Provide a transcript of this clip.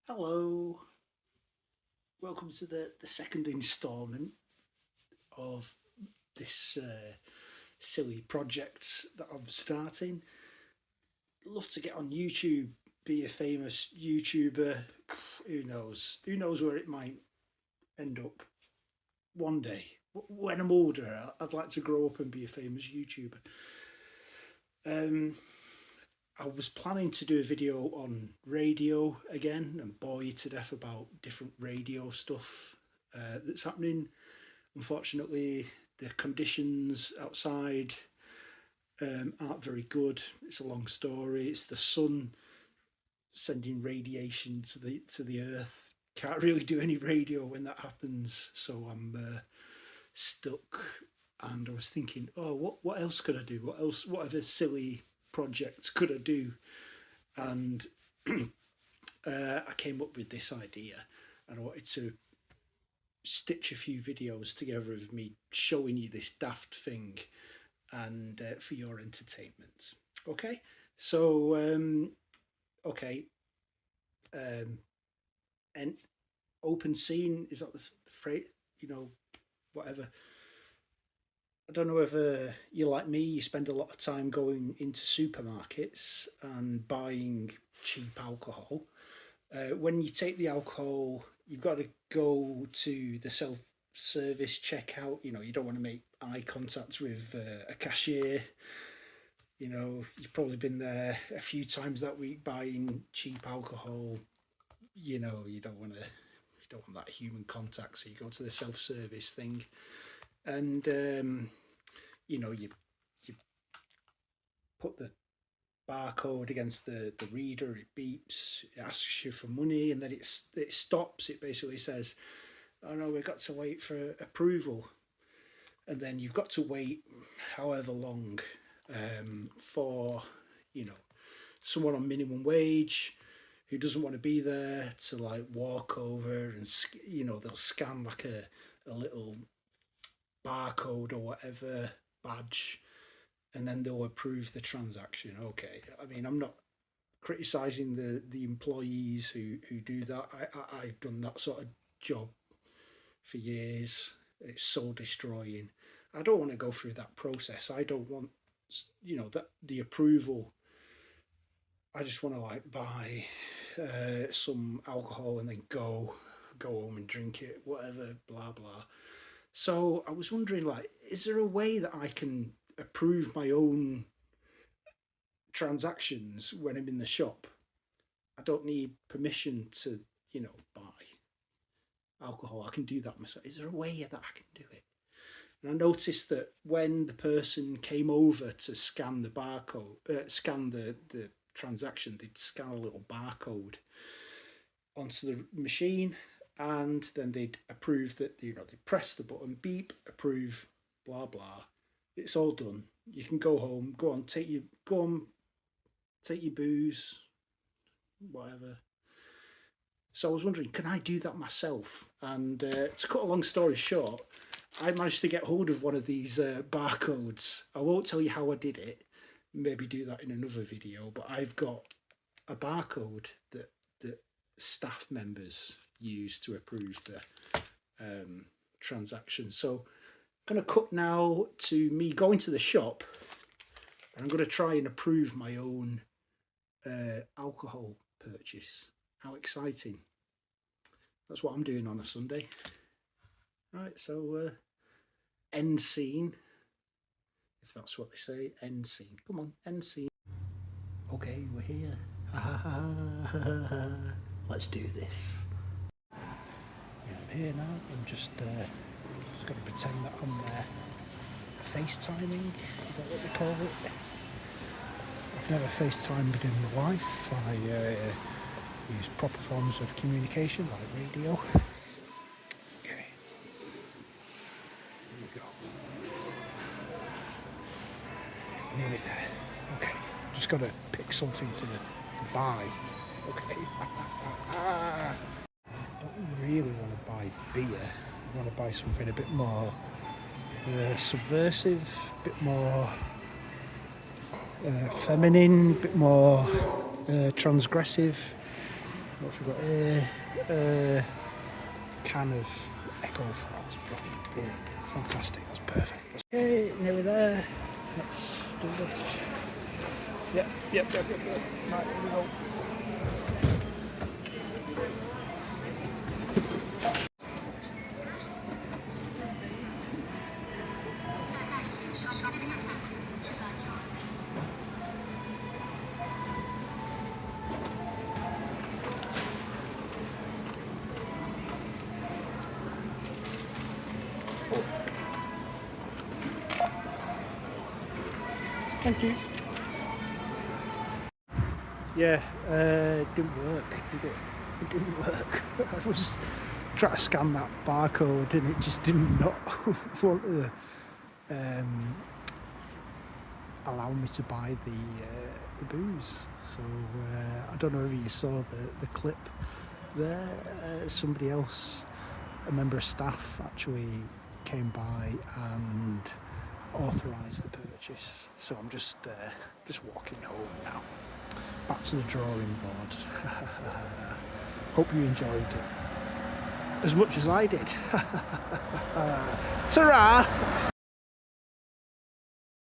Hello, welcome to the second instalment of this silly project that I'm starting. Love to get on YouTube, be a famous YouTuber. Who knows? Who knows where it might end up one day. When I'm older, I'd like to grow up and be a famous YouTuber. I was planning to do a video on radio again and bore you to death about different radio stuff that's happening. Unfortunately, the conditions outside aren't very good. It's a long story. It's the sun sending radiation to the earth. Can't really do any radio when that happens, so I'm stuck. And I was thinking, oh, what else could I do? What other silly projects could I do? And I came up with this idea, and I wanted to stitch a few videos together of me showing you this daft thing, and for your entertainment. Okay, so and open scene, is that the phrase? Whatever. I don't know if you're like me, you spend a lot of time going into supermarkets and buying cheap alcohol. When you take the alcohol, you've got to go to the self-service checkout. You don't want to make eye contact with a cashier. You've probably been there a few times that week buying cheap alcohol. You don't want that human contact, so you go to the self-service thing. And you put the barcode against the reader, it beeps, it asks you for money, and then it stops. It basically says, oh no, we've got to wait for approval. And then you've got to wait however long for someone on minimum wage who doesn't want to be there to walk over and they'll scan like a little barcode or whatever badge, and then they'll approve the transaction. Okay, I mean, I'm not criticizing the employees who do that. I've done that sort of job for years. It's soul destroying. I don't want to go through that process. I don't want that the approval. I just want to buy some alcohol and then go home and drink it, whatever, blah blah. So I was wondering, is there a way that I can approve my own transactions when I'm in the shop? I don't need permission to, buy alcohol. I can do that myself. Is there a way that I can do it? And I noticed that when the person came over to scan the barcode, scan the transaction, they'd scan a little barcode onto the machine, and then they'd approve that, they press the button, beep, approve, blah blah. It's all done. You can go home, take your booze, whatever. So I was wondering, can I do that myself? And to cut a long story short, I managed to get hold of one of these barcodes. I won't tell you how I did it, maybe do that in another video, but I've got a barcode that staff members use to approve the transaction. So I'm going to cut now to me going to the shop, and I'm going to try and approve my own alcohol purchase. How exciting. That's what I'm doing on a Sunday. Right, so end scene, if that's what they say, end scene. Come on, end scene. Okay, we're here. Let's do this. Yeah, I'm here now. I'm just going to pretend that I'm FaceTiming. Is that what they call it? I've never FaceTimed in my life. I use proper forms of communication like radio. Okay. Here we go. Nearly there. Okay. Just got to pick something to buy. Okay. Don't really want to buy beer. I want to buy something a bit more subversive, a bit more feminine, a bit more transgressive. What have we got here? Can of Echo Falls. Brilliant. Fantastic. That's perfect. Okay, nearly there. Let's do this. Yep. Right, here we go. Thank you. Yeah, it didn't work, did it? It didn't work. I was trying to scan that barcode and it just did not want to allow me to buy the booze. So I don't know if you saw the clip there. Somebody else, a member of staff, actually came by and authorised the purchase. So I'm just walking home now. Back to the drawing board. Hope you enjoyed it as much as I did. Ta-ra!